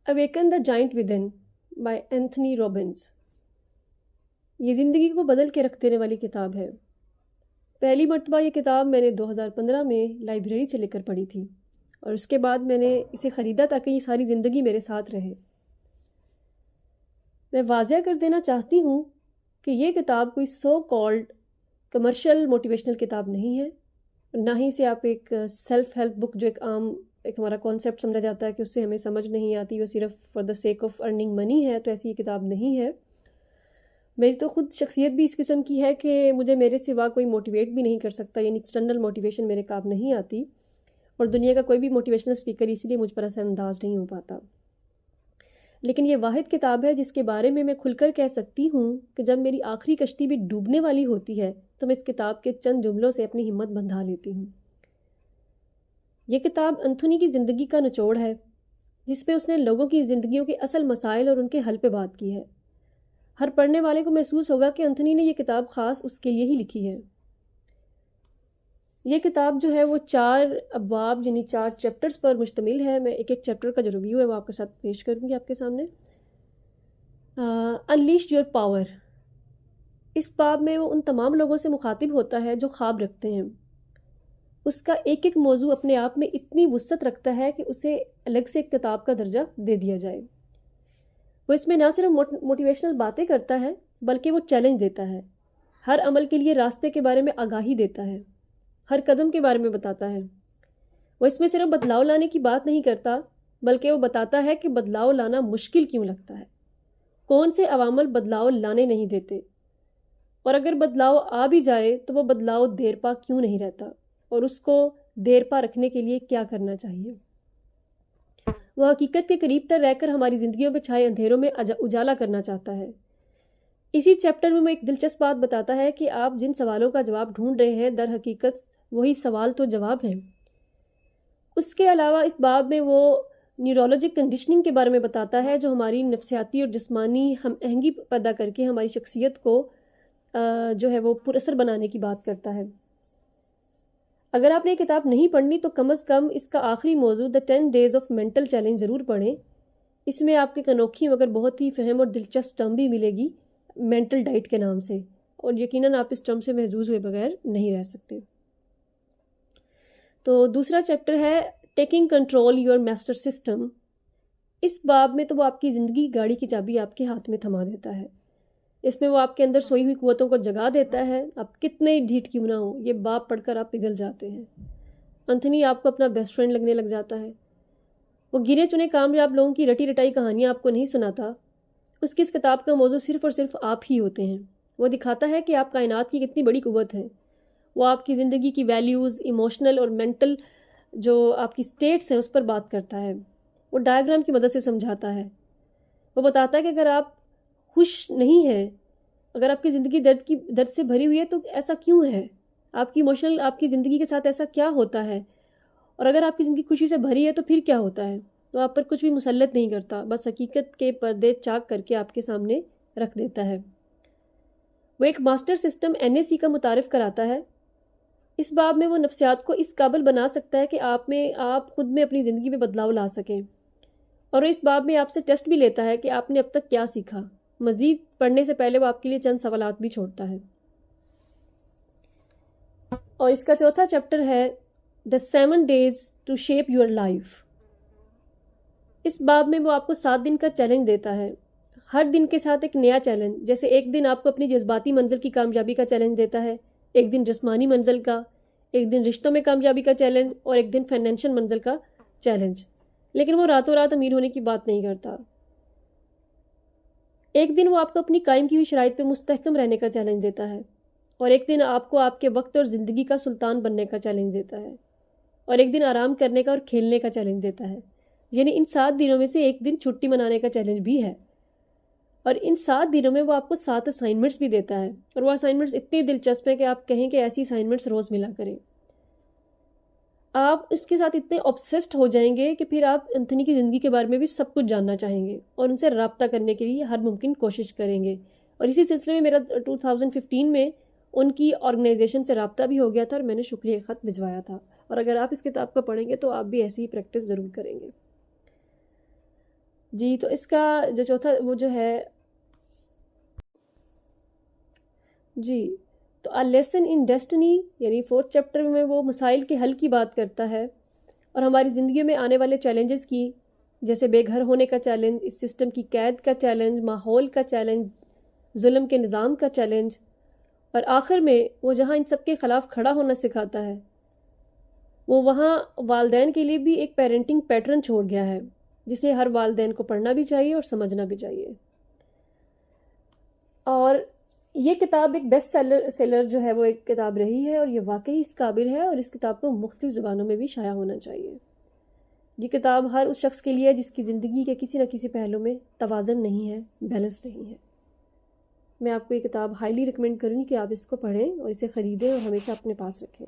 اویکن the giant within by Anthony Robbins. یہ زندگی کو بدل کے رکھ دینے والی کتاب ہے. پہلی مرتبہ یہ کتاب میں نے 2015 میں لائبریری سے لے کر پڑھی تھی اور اس کے بعد میں نے اسے خریدا تاکہ یہ ساری زندگی میرے ساتھ رہے. میں واضح کر دینا چاہتی ہوں کہ یہ کتاب کوئی سو کالڈ کمرشل موٹیویشنل کتاب نہیں ہے، نہ ہی اسے آپ ایک سیلف ہیلپ بک جو ایک ہمارا کانسیپٹ سمجھا جاتا ہے کہ اس سے ہمیں سمجھ نہیں آتی، وہ صرف for the sake of earning money ہے، تو ایسی یہ کتاب نہیں ہے. میری تو خود شخصیت بھی اس قسم کی ہے کہ مجھے میرے سوا کوئی موٹیویٹ بھی نہیں کر سکتا، یعنی ایکسٹرنل موٹیویشن میرے کام نہیں آتی، اور دنیا کا کوئی بھی موٹیویشنل اسپیکر اسی لیے مجھ پر اثر انداز نہیں ہو پاتا. لیکن یہ واحد کتاب ہے جس کے بارے میں کھل کر کہہ سکتی ہوں کہ جب میری آخری کشتی بھی ڈوبنے والی ہوتی ہے تو میں اس کتاب کے چند جملوں سے اپنی ہمت بندھا لیتی ہوں. یہ کتاب انتھونی کی زندگی کا نچوڑ ہے جس میں اس نے لوگوں کی زندگیوں کے اصل مسائل اور ان کے حل پہ بات کی ہے. ہر پڑھنے والے کو محسوس ہوگا کہ انتھونی نے یہ کتاب خاص اس کے لیے ہی لکھی ہے. یہ کتاب جو ہے وہ 4 ابواب یعنی 4 چیپٹرز پر مشتمل ہے. میں ایک چیپٹر کا جو ریویو ہے وہ آپ کے ساتھ پیش کروں گی آپ کے سامنے. Unleash your power. اس باب میں وہ ان تمام لوگوں سے مخاطب ہوتا ہے جو خواب رکھتے ہیں. اس کا ایک ایک موضوع اپنے آپ میں اتنی وسعت رکھتا ہے کہ اسے الگ سے ایک کتاب کا درجہ دے دیا جائے. وہ اس میں نہ صرف موٹیویشنل باتیں کرتا ہے بلکہ وہ چیلنج دیتا ہے، ہر عمل کے لیے راستے کے بارے میں آگاہی دیتا ہے، ہر قدم کے بارے میں بتاتا ہے. وہ اس میں صرف بدلاؤ لانے کی بات نہیں کرتا بلکہ وہ بتاتا ہے کہ بدلاؤ لانا مشکل کیوں لگتا ہے، کون سے عوامل بدلاؤ لانے نہیں دیتے، اور اگر بدلاؤ آ بھی جائے تو وہ بدلاؤ دیر پا کیوں نہیں رہتا، اور اس کو دیر پا رکھنے کے لیے کیا کرنا چاہیے. وہ حقیقت کے قریب تر رہ کر ہماری زندگیوں میں چھائے اندھیروں میں اجالا کرنا چاہتا ہے. اسی چیپٹر میں ایک دلچسپ بات بتاتا ہے کہ آپ جن سوالوں کا جواب ڈھونڈ رہے ہیں در حقیقت وہی سوال تو جواب ہیں. اس کے علاوہ اس باب میں وہ نیورولوجک کنڈیشننگ کے بارے میں بتاتا ہے جو ہماری نفسیاتی اور جسمانی ہم آہنگی پیدا کر کے ہماری شخصیت کو جو ہے وہ پر اثر بنانے کی بات کرتا ہے. اگر آپ نے یہ کتاب نہیں پڑھنی تو کم از کم اس کا آخری موضوع دا 10 Days of Mental Challenge ضرور پڑھیں. اس میں آپ کے انوکھی مگر بہت ہی فہم اور دلچسپ ٹرم بھی ملے گی مینٹل ڈائٹ کے نام سے، اور یقیناً آپ اس ٹرم سے محظوظ ہوئے بغیر نہیں رہ سکتے. تو دوسرا چیپٹر ہے taking control your master system. اس باب میں تو وہ آپ کی زندگی گاڑی کی چابی آپ کے ہاتھ میں تھما دیتا ہے. اس میں وہ آپ کے اندر سوئی ہوئی قوتوں کو جگا دیتا ہے. آپ کتنے ڈھیٹ کیوں نہ ہوں، یہ باب پڑھ کر آپ پگھل جاتے ہیں. انتھونی آپ کو اپنا بیسٹ فرینڈ لگنے لگ جاتا ہے. وہ گنے چنے کامیاب لوگوں کی رٹی رٹائی کہانیاں آپ کو نہیں سناتا. اس کی اس کتاب کا موضوع صرف اور صرف آپ ہی ہوتے ہیں. وہ دکھاتا ہے کہ آپ کائنات کی کتنی بڑی قوت ہے. وہ آپ کی زندگی کی ویلیوز، ایموشنل اور مینٹل جو آپ کی سٹیٹس ہیں اس پر بات کرتا ہے. وہ ڈائیگرام کی مدد سے سمجھاتا ہے. وہ بتاتا ہے کہ اگر آپ خوش نہیں ہیں، اگر آپ کی زندگی درد سے بھری ہوئی ہے تو ایسا کیوں ہے، آپ کی ایموشنل آپ کی زندگی کے ساتھ ایسا کیا ہوتا ہے، اور اگر آپ کی زندگی خوشی سے بھری ہے تو پھر کیا ہوتا ہے. تو آپ پر کچھ بھی مسلط نہیں کرتا، بس حقیقت کے پردے چاک کر کے آپ کے سامنے رکھ دیتا ہے. وہ ایک ماسٹر سسٹم NAC کا متعارف کراتا ہے. اس باب میں وہ نفسیات کو اس قابل بنا سکتا ہے کہ آپ خود میں اپنی زندگی میں بدلاؤ لا سکیں، اور اس باب میں آپ سے ٹیسٹ بھی لیتا ہے کہ آپ نے اب تک کیا سیکھا. مزید پڑھنے سے پہلے وہ آپ کے لیے چند سوالات بھی چھوڑتا ہے. اور اس کا چوتھا چیپٹر ہے دا 7 Days to Shape Your Life. اس باب میں وہ آپ کو 7 دن کا چیلنج دیتا ہے، ہر دن کے ساتھ ایک نیا چیلنج. جیسے ایک دن آپ کو اپنی جذباتی منزل کی کامیابی کا چیلنج دیتا ہے، ایک دن جسمانی منزل کا، ایک دن رشتوں میں کامیابی کا چیلنج، اور ایک دن فائنینشل منزل کا چیلنج. لیکن وہ راتوں رات امیر ہونے کی بات نہیں کرتا. ایک دن وہ آپ کو اپنی قائم کی ہوئی شرائط پہ مستحکم رہنے کا چیلنج دیتا ہے، اور ایک دن آپ کو آپ کے وقت اور زندگی کا سلطان بننے کا چیلنج دیتا ہے، اور ایک دن آرام کرنے کا اور کھیلنے کا چیلنج دیتا ہے. یعنی ان 7 دنوں میں سے ایک دن چھٹی منانے کا چیلنج بھی ہے. اور ان 7 دنوں میں وہ آپ کو 7 اسائنمنٹس بھی دیتا ہے، اور وہ اسائنمنٹس اتنی دلچسپ ہیں کہ آپ کہیں کہ ایسی اسائنمنٹس روز ملا کریں. آپ اس کے ساتھ اتنے obsessed ہو جائیں گے کہ پھر آپ انتھونی کی زندگی کے بارے میں بھی سب کچھ جاننا چاہیں گے اور ان سے رابطہ کرنے کے لیے ہر ممکن کوشش کریں گے. اور اسی سلسلے میں میرا 2015 میں ان کی آرگنائزیشن سے رابطہ بھی ہو گیا تھا، اور میں نے شکریہ خط بھجوایا تھا. اور اگر آپ اس کتاب کو پڑھیں گے تو آپ بھی ایسی ہی پریکٹس ضرور کریں گے. جی تو اس کا جو چوتھا وہ جو ہے جی تو A Lesson in Destiny یعنی 4th چیپٹر میں وہ مسائل کے حل کی بات کرتا ہے اور ہماری زندگی میں آنے والے چیلنجز کی، جیسے بے گھر ہونے کا چیلنج، اس سسٹم کی قید کا چیلنج، ماحول کا چیلنج، ظلم کے نظام کا چیلنج، اور آخر میں وہ جہاں ان سب کے خلاف کھڑا ہونا سکھاتا ہے وہ وہاں والدین کے لیے بھی ایک پیرنٹنگ پیٹرن چھوڑ گیا ہے جسے ہر والدین کو پڑھنا بھی چاہیے اور سمجھنا بھی چاہیے۔ اور یہ کتاب ایک بیسٹ سیلر جو ہے وہ ایک کتاب رہی ہے، اور یہ واقعی اس قابل ہے، اور اس کتاب کو مختلف زبانوں میں بھی شائع ہونا چاہیے۔ یہ کتاب ہر اس شخص کے لیے ہے جس کی زندگی کے کسی نہ کسی پہلو میں توازن نہیں ہے، بیلنس نہیں ہے۔ میں آپ کو یہ کتاب ہائیلی ریکمینڈ کروں گی کہ آپ اس کو پڑھیں اور اسے خریدیں اور ہمیشہ اپنے پاس رکھیں۔